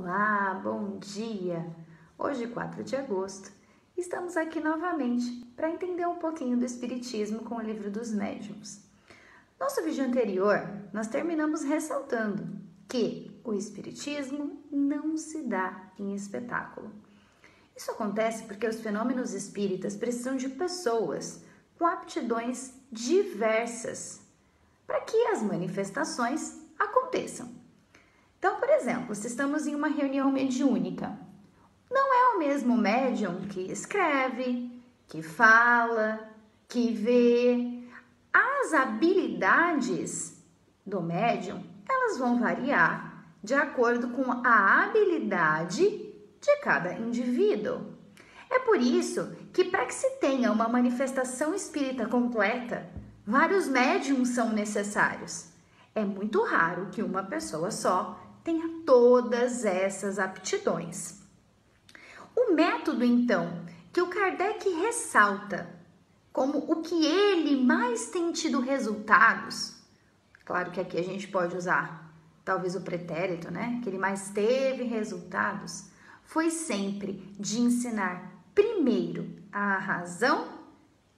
Olá, bom dia! Hoje, 4 de agosto, estamos aqui novamente para entender um pouquinho do Espiritismo com o Livro dos Médiuns. Nosso vídeo anterior, nós terminamos ressaltando que o Espiritismo não se dá em espetáculo. Isso acontece porque os fenômenos espíritas precisam de pessoas com aptidões diversas para que as manifestações aconteçam. Então, por exemplo, se estamos em uma reunião mediúnica, não é o mesmo médium que escreve, que fala, que vê. As habilidades do médium, elas vão variar de acordo com a habilidade de cada indivíduo. É por isso que, para que se tenha uma manifestação espírita completa, vários médiums são necessários. É muito raro que uma pessoa só tenha todas essas aptidões. O método, então, que o Kardec ressalta como o que ele mais tem tido resultados, claro que aqui a gente pode usar talvez o pretérito, né? Que ele mais teve resultados, foi sempre de ensinar primeiro a razão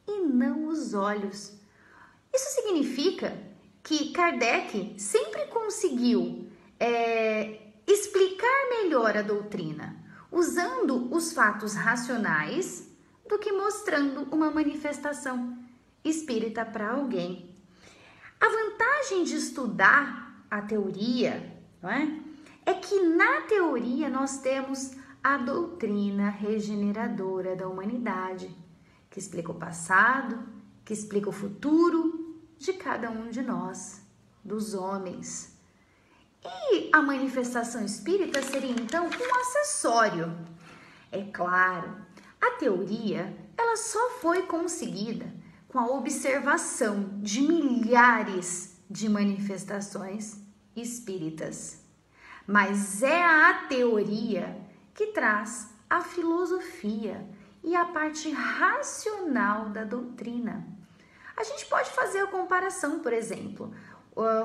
e não os olhos. Isso significa que Kardec sempre conseguiu explicar melhor a doutrina, usando os fatos racionais do que mostrando uma manifestação espírita para alguém. A vantagem de estudar a teoria, não é? É que na teoria nós temos a doutrina regeneradora da humanidade, que explica o passado, que explica o futuro de cada um de nós, dos homens. E a manifestação espírita seria então um acessório. É claro, a teoria ela só foi conseguida com a observação de milhares de manifestações espíritas. Mas é a teoria que traz a filosofia e a parte racional da doutrina. A gente pode fazer a comparação, por exemplo.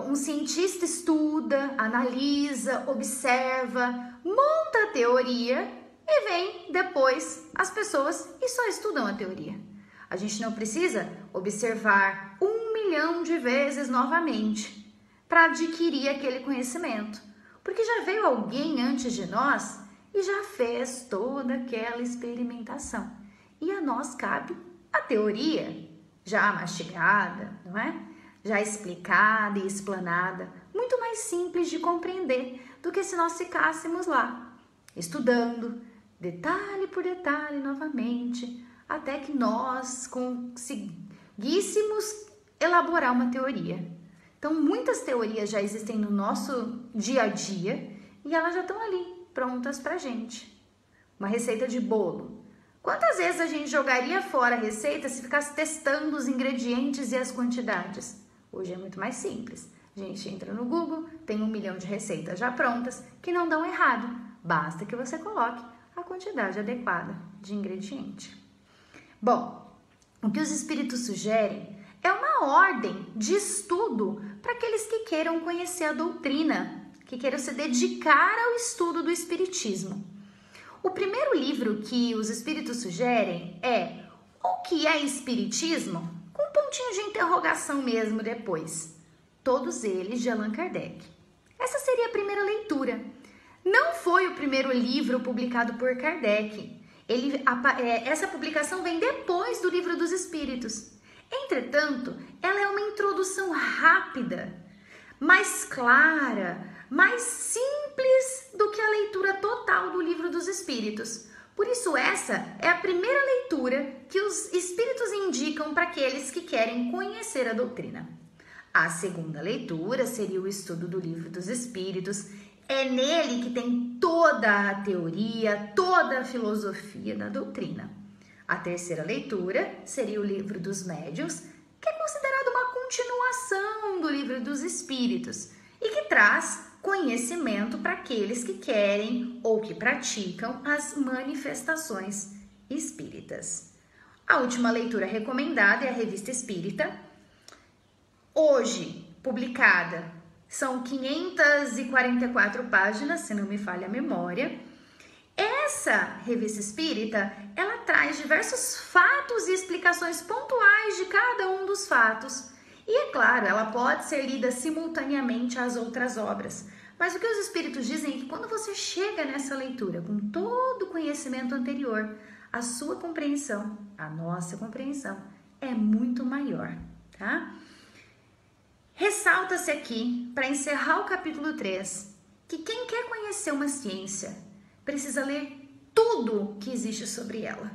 Um cientista estuda, analisa, observa, monta a teoria e vem depois as pessoas e só estudam a teoria. A gente não precisa observar 1 milhão de vezes novamente para adquirir aquele conhecimento, porque já veio alguém antes de nós e já fez toda aquela experimentação. E a nós cabe a teoria já mastigada, não é? Já explicada e explanada, muito mais simples de compreender do que se nós ficássemos lá, estudando, detalhe por detalhe novamente, até que nós conseguíssemos elaborar uma teoria. Então, muitas teorias já existem no nosso dia a dia e elas já estão ali, prontas pra gente. Uma receita de bolo. Quantas vezes a gente jogaria fora a receita se ficasse testando os ingredientes e as quantidades? Hoje é muito mais simples. A gente entra no Google, tem 1 milhão de receitas já prontas que não dão errado. Basta que você coloque a quantidade adequada de ingrediente. Bom, o que os espíritos sugerem é uma ordem de estudo para aqueles que queiram conhecer a doutrina, que queiram se dedicar ao estudo do espiritismo. O primeiro livro que os espíritos sugerem é O que é Espiritismo? Com um pontinho de interrogação mesmo depois. Todos eles de Allan Kardec. Essa seria a primeira leitura. Não foi o primeiro livro publicado por Kardec. Essa publicação vem depois do Livro dos Espíritos. Entretanto, ela é uma introdução rápida, mais clara, mais simples do que a leitura total do Livro dos Espíritos. Por isso, essa é a primeira leitura que os espíritos indicam para aqueles que querem conhecer a doutrina. A segunda leitura seria o estudo do Livro dos Espíritos. É nele que tem toda a teoria, toda a filosofia da doutrina. A terceira leitura seria o Livro dos Médiuns, que é considerado uma continuação do Livro dos Espíritos e que traz conhecimento para aqueles que querem ou que praticam as manifestações espíritas. A última leitura recomendada é a Revista Espírita, hoje publicada São 544 páginas, se não me falha a memória. Essa revista espírita, ela traz diversos fatos e explicações pontuais de cada um dos fatos. E é claro, ela pode ser lida simultaneamente às outras obras. Mas o que os espíritos dizem é que quando você chega nessa leitura com todo o conhecimento anterior, a sua compreensão, a nossa compreensão, é muito maior, tá? Ressalta-se aqui, para encerrar o capítulo 3, que quem quer conhecer uma ciência precisa ler tudo que existe sobre ela.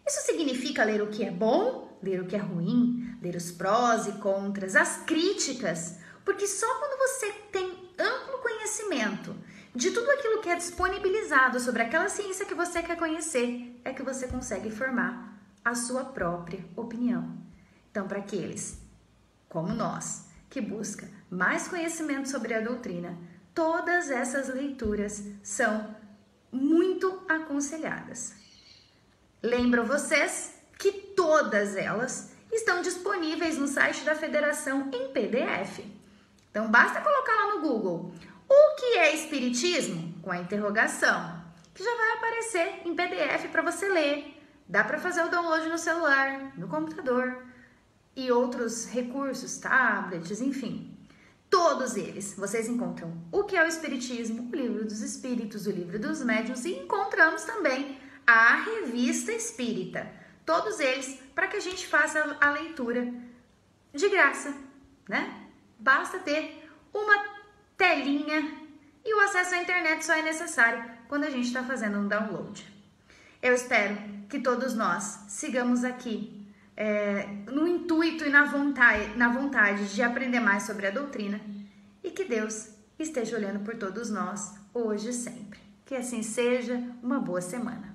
Isso significa ler o que é bom, ler o que é ruim, ler os prós e contras, as críticas, porque só quando você tem amplo conhecimento de tudo aquilo que é disponibilizado sobre aquela ciência que você quer conhecer, é que você consegue formar a sua própria opinião. Então, para aqueles como nós, que busca mais conhecimento sobre a doutrina, todas essas leituras são muito aconselhadas. Lembro vocês que todas elas estão disponíveis no site da Federação em PDF. Então basta colocar lá no Google o que é espiritismo com a interrogação, que já vai aparecer em PDF para você ler. Dá para fazer o download no celular, no computador e outros recursos, tablets, enfim. Todos eles, vocês encontram o que é o Espiritismo, o Livro dos Espíritos, o Livro dos Médiuns e encontramos também a Revista Espírita. Todos eles para que a gente faça a leitura de graça, né? Basta ter uma telinha e o acesso à internet só é necessário quando a gente está fazendo um download. Eu espero que todos nós sigamos aqui no intuito e na vontade de aprender mais sobre a doutrina e que Deus esteja olhando por todos nós, hoje e sempre. Que assim seja, uma boa semana.